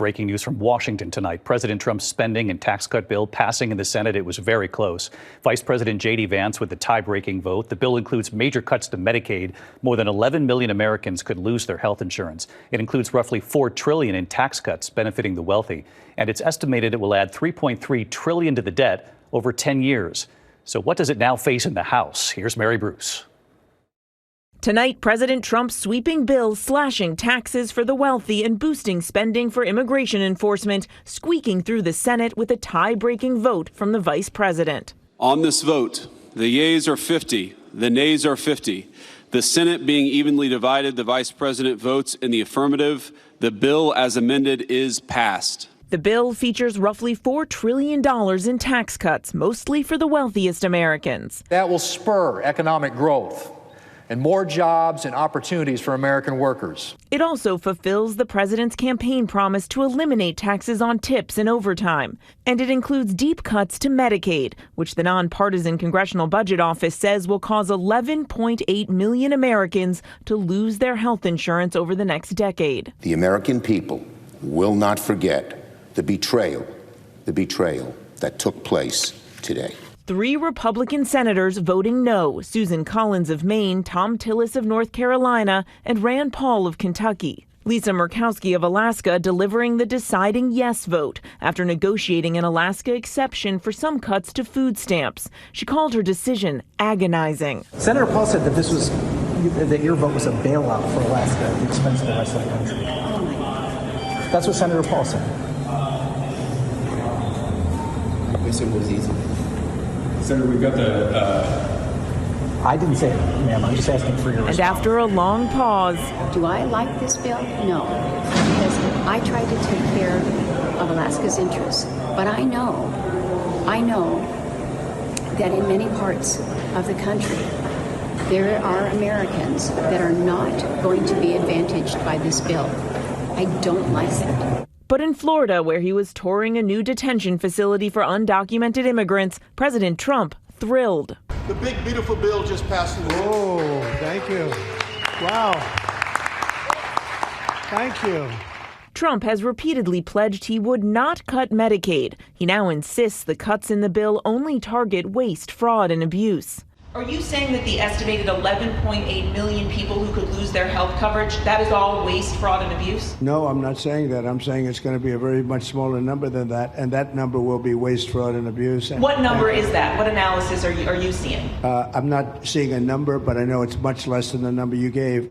Breaking news from Washington tonight. President Trump's spending and tax cut bill passing in the Senate. It was very close. Vice President Vance with the tie-breaking vote. The bill includes major cuts to Medicaid. More than 11 million Americans could lose their health insurance. It includes roughly $4 trillion in tax cuts benefiting the wealthy. And it's estimated it will add $3.3 trillion to the debt over 10 years. So what does it now face in the House? Here's Mary Bruce. Tonight, President Trump's sweeping bill slashing taxes for the wealthy and boosting spending for immigration enforcement, squeaking through the Senate with a tie-breaking vote from the vice president. On this vote, the yeas are 50, the nays are 50. The Senate being evenly divided, the vice president votes in the affirmative. The bill as amended is passed. The bill features roughly $4 trillion in tax cuts, mostly for the wealthiest Americans. That will spur economic growth and more jobs and opportunities for American workers. It also fulfills the president's campaign promise to eliminate taxes on tips and overtime. And it includes deep cuts to Medicaid, which the nonpartisan Congressional Budget Office says will cause 11.8 million Americans to lose their health insurance over the next decade. The American people will not forget the betrayal that took place today. 3 Republican senators voting no: Susan Collins of Maine, Tom Tillis of North Carolina, and Rand Paul of Kentucky. Lisa Murkowski of Alaska delivering the deciding yes vote after negotiating an Alaska exception for some cuts to food stamps. She called her decision agonizing. Senator Paul said that your vote was a bailout for Alaska at the expense of the rest of the country. That's what Senator Paul said. I said it was easy. Senator, we've got I didn't say it, ma'am. I'm just asking for your response. And after a long pause. Do I like this bill? No. Because I tried to take care of Alaska's interests. But I know that in many parts of the country, there are Americans that are not going to be advantaged by this bill. I don't like it. But in Florida, where he was touring a new detention facility for undocumented immigrants, President Trump thrilled. The big, beautiful bill just passed in the Senate. Oh, thank you. Wow. Thank you. Trump has repeatedly pledged he would not cut Medicaid. He now insists the cuts in the bill only target waste, fraud, and abuse. Are you saying that the estimated 11.8 million people who could lose their health coverage, that is all waste, fraud, and abuse? No, I'm not saying that. I'm saying it's going to be a very much smaller number than that, and that number will be waste, fraud, and abuse. What number is that? What analysis are you seeing? I'm not seeing a number, but I know it's much less than the number you gave.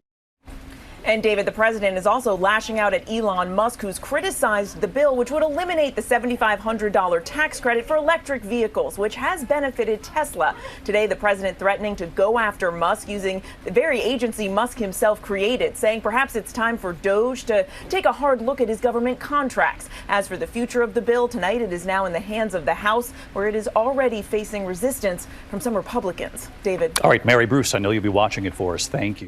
And David, the president is also lashing out at Elon Musk, who's criticized the bill, which would eliminate the $7,500 tax credit for electric vehicles, which has benefited Tesla. Today, the president threatening to go after Musk using the very agency Musk himself created, saying perhaps it's time for DOJ to take a hard look at his government contracts. As for the future of the bill, tonight it is now in the hands of the House, where it is already facing resistance from some Republicans. David. All right, Mary Bruce, I know you'll be watching it for us. Thank you.